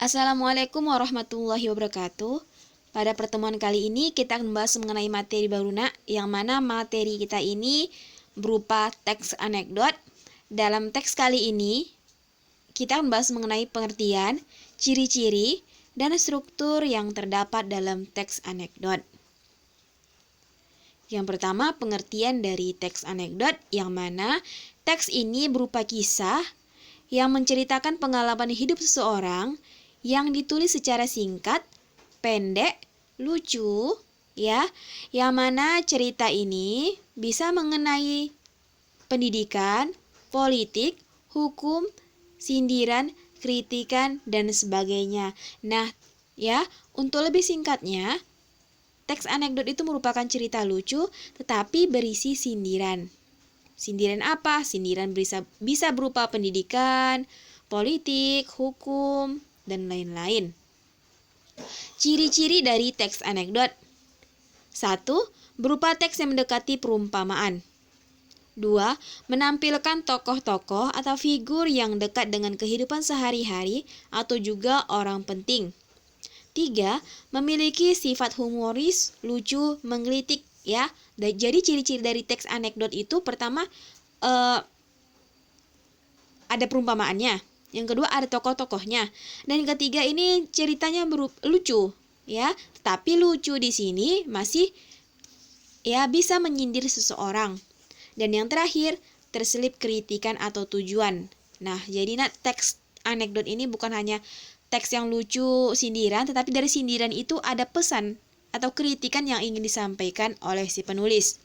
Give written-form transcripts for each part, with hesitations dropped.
Assalamualaikum warahmatullahi wabarakatuh. Pada pertemuan kali ini kita akan membahas mengenai materi baru yang mana materi kita ini berupa teks anekdot. Dalam teks kali ini kita akan membahas mengenai pengertian, ciri-ciri, dan struktur yang terdapat dalam teks anekdot. Yang pertama, pengertian dari teks anekdot yang mana teks ini berupa kisah yang menceritakan pengalaman hidup seseorang yang ditulis secara singkat, pendek, lucu, yang mana cerita ini bisa mengenai pendidikan, politik, hukum, sindiran, kritikan, dan sebagainya. Nah, untuk lebih singkatnya, teks anekdot itu merupakan cerita lucu tetapi berisi sindiran. Sindiran apa? Sindiran bisa berupa pendidikan, politik, hukum, dan lain-lain. Ciri-ciri dari teks anekdot. 1. Berupa teks yang mendekati perumpamaan. 2. Menampilkan tokoh-tokoh atau figur yang dekat dengan kehidupan sehari-hari atau juga orang penting. 3. Memiliki sifat humoris, lucu, menggelitik, Jadi ciri-ciri dari teks anekdot itu pertama ada perumpamaannya. Yang kedua ada tokoh-tokohnya. Dan yang ketiga ini ceritanya lucu, Tetapi lucu di sini masih bisa menyindir seseorang. Dan yang terakhir terselip kritikan atau tujuan. Nah, jadi teks anekdot ini bukan hanya teks yang lucu sindiran, tetapi dari sindiran itu ada pesan atau kritikan yang ingin disampaikan oleh si penulis.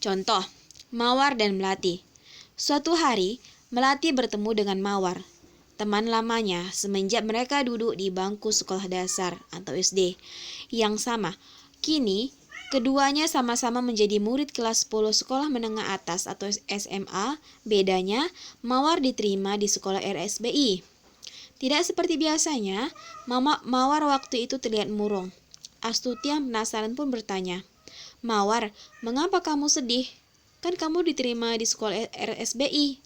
Contoh, Mawar dan Melati. Suatu hari, Melati bertemu dengan Mawar, teman lamanya semenjak mereka duduk di bangku sekolah dasar atau SD yang sama. Kini, keduanya sama-sama menjadi murid kelas 10 sekolah menengah atas atau SMA. Bedanya, Mawar diterima di sekolah RSBI. Tidak seperti biasanya, Mawar waktu itu terlihat murung. Astuti yang penasaran pun bertanya, "Mawar, mengapa kamu sedih? Kan kamu diterima di sekolah RSBI."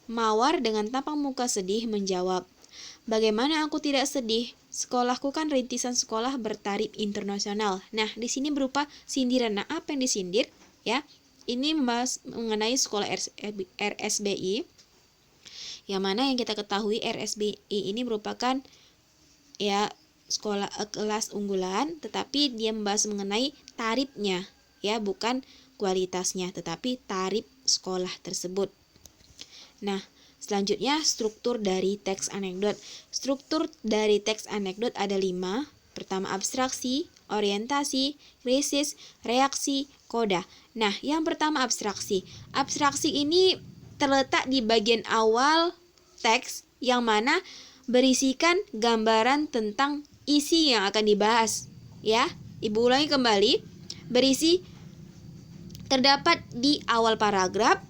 Mawar dengan tampang muka sedih menjawab, "Bagaimana aku tidak sedih? Sekolahku kan rintisan sekolah bertaraf internasional." Nah, di sini berupa sindiran. Nah, apa yang disindir? Ini membahas mengenai sekolah RSBI. Yang mana yang kita ketahui RSBI ini merupakan sekolah kelas unggulan, tetapi dia membahas mengenai tarifnya, bukan kualitasnya, tetapi tarif sekolah tersebut. Nah, selanjutnya struktur dari teks anekdot. Struktur dari teks anekdot ada 5. Pertama, abstraksi, orientasi, krisis, reaksi, koda. Nah, yang pertama abstraksi. Abstraksi ini terletak di bagian awal teks yang mana berisikan gambaran tentang isi yang akan dibahas. Ibu ulangi kembali. Terdapat di awal paragraf.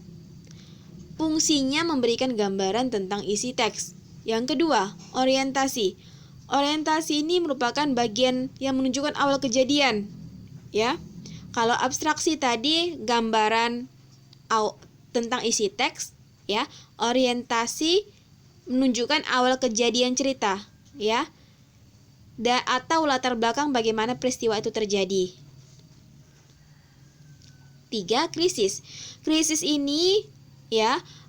Fungsinya memberikan gambaran tentang isi teks. Yang kedua, orientasi. Orientasi ini merupakan bagian yang menunjukkan awal kejadian. Kalau abstraksi tadi gambaran tentang isi teks, Orientasi menunjukkan awal kejadian cerita, atau latar belakang bagaimana peristiwa itu terjadi. 3. Krisis. Krisis ini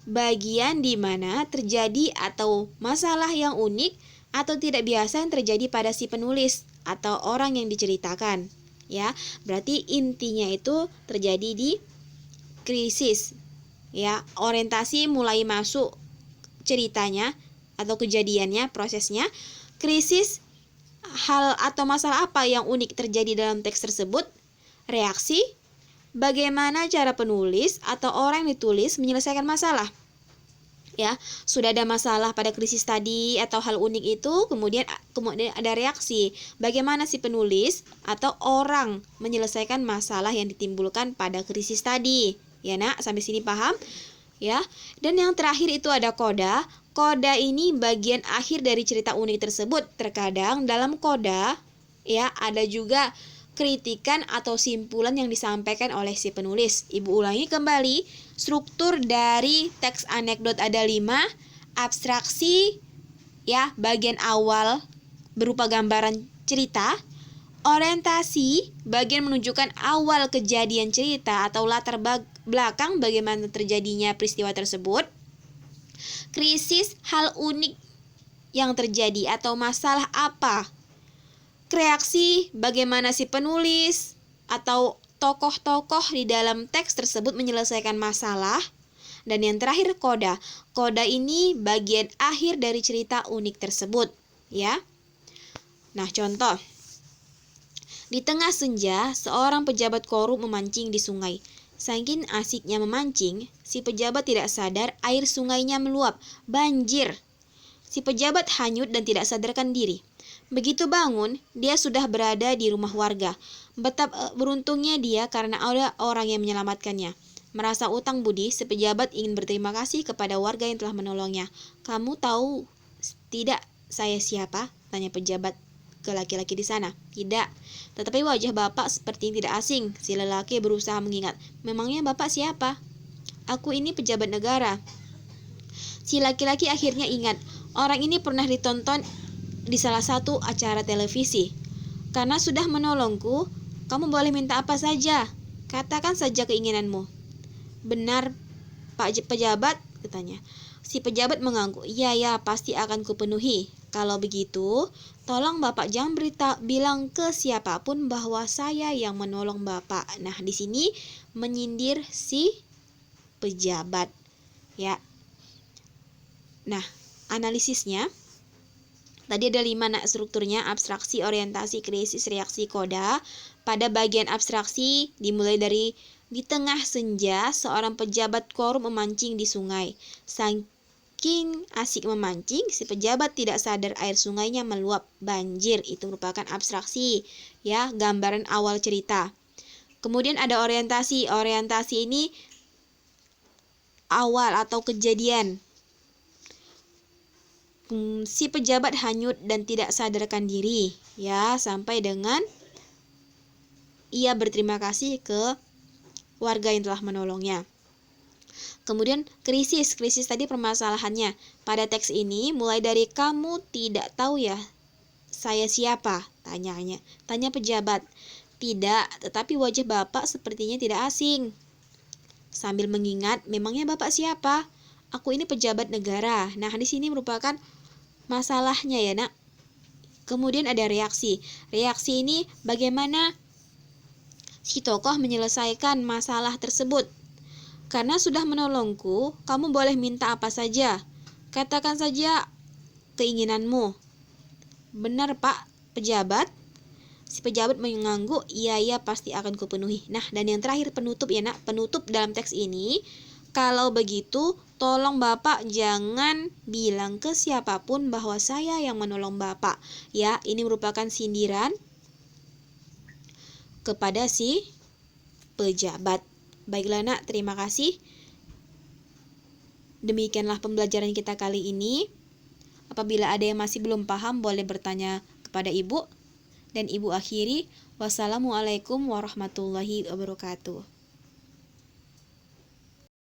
bagian di mana terjadi atau masalah yang unik atau tidak biasa yang terjadi pada si penulis atau orang yang diceritakan. Berarti intinya itu terjadi di krisis. Orientasi mulai masuk ceritanya atau kejadiannya, prosesnya. Krisis, hal atau masalah apa yang unik terjadi dalam teks tersebut. Reaksi, bagaimana cara penulis atau orang yang ditulis menyelesaikan masalah. Sudah ada masalah pada krisis tadi atau hal unik itu, kemudian ada reaksi. Bagaimana si penulis atau orang menyelesaikan masalah yang ditimbulkan pada krisis tadi. Sampai sini paham? Dan yang terakhir itu ada koda. Koda ini bagian akhir dari cerita unik tersebut. Terkadang dalam koda ada juga kritikan atau simpulan yang disampaikan oleh si penulis. Ibu ulangi kembali, struktur dari teks anekdot ada 5, abstraksi ya, bagian awal berupa gambaran cerita. Orientasi, bagian menunjukkan awal kejadian cerita atau latar belakang bagaimana terjadinya peristiwa tersebut. Krisis, hal unik yang terjadi atau masalah apa. Reaksi, bagaimana si penulis atau tokoh-tokoh di dalam teks tersebut menyelesaikan masalah. Dan yang terakhir, koda. Koda ini bagian akhir dari cerita unik tersebut, ya. Nah, contoh. Di tengah senja, seorang pejabat korup memancing di sungai. Saking asiknya memancing, si pejabat tidak sadar air sungainya meluap, banjir. Si pejabat hanyut dan tidak sadarkan diri. Begitu bangun, dia sudah berada di rumah warga. Betapa beruntungnya dia karena ada orang yang menyelamatkannya. Merasa utang budi, si pejabat ingin berterima kasih kepada warga yang telah menolongnya. "Kamu tahu tidak saya siapa?" tanya pejabat ke laki-laki di sana. "Tidak, tetapi wajah bapak seperti tidak asing." Si lelaki berusaha mengingat. "Memangnya bapak siapa?" "Aku ini pejabat negara." Si laki-laki akhirnya ingat. Orang ini pernah ditonton di salah satu acara televisi. "Karena sudah menolongku, kamu boleh minta apa saja. Katakan saja keinginanmu." "Benar, Pak pejabat," katanya. Si pejabat mengangguk. Ya, pasti akan kupenuhi. Kalau begitu, tolong bapak jangan bilang ke siapapun bahwa saya yang menolong bapak." Nah, di sini menyindir si pejabat, ya. Nah, analisisnya tadi ada 5 strukturnya: abstraksi, orientasi, krisis, reaksi, koda. Pada bagian abstraksi dimulai dari di tengah senja, seorang pejabat korup memancing di sungai. Saking asik memancing, si pejabat tidak sadar air sungainya meluap, banjir. Itu merupakan abstraksi, ya, gambaran awal cerita. Kemudian ada orientasi. Orientasi ini awal atau kejadian. Si pejabat hanyut dan tidak sadarkan diri, ya, sampai dengan ia berterima kasih ke warga yang telah menolongnya. Kemudian krisis tadi permasalahannya. Pada teks ini mulai dari "Kamu tidak tahu ya saya siapa?" Tanya pejabat. "Tidak, tetapi wajah bapak sepertinya tidak asing." Sambil mengingat, "Memangnya bapak siapa?" "Aku ini pejabat negara." Nah, di sini merupakan masalahnya, ya, Nak. Kemudian ada reaksi. Reaksi ini bagaimana si tokoh menyelesaikan masalah tersebut. "Karena sudah menolongku, kamu boleh minta apa saja. Katakan saja keinginanmu." "Benar, Pak pejabat." Si pejabat mengangguk. Iya, pasti akan kupenuhi." Nah, dan yang terakhir penutup, ya, Nak. Penutup dalam teks ini, "Kalau begitu, tolong bapak jangan bilang ke siapapun bahwa saya yang menolong bapak." Ya, ini merupakan sindiran kepada si pejabat. Baiklah, Nak, terima kasih. Demikianlah pembelajaran kita kali ini. Apabila ada yang masih belum paham, boleh bertanya kepada Ibu. Dan Ibu akhiri, wassalamualaikum warahmatullahi wabarakatuh.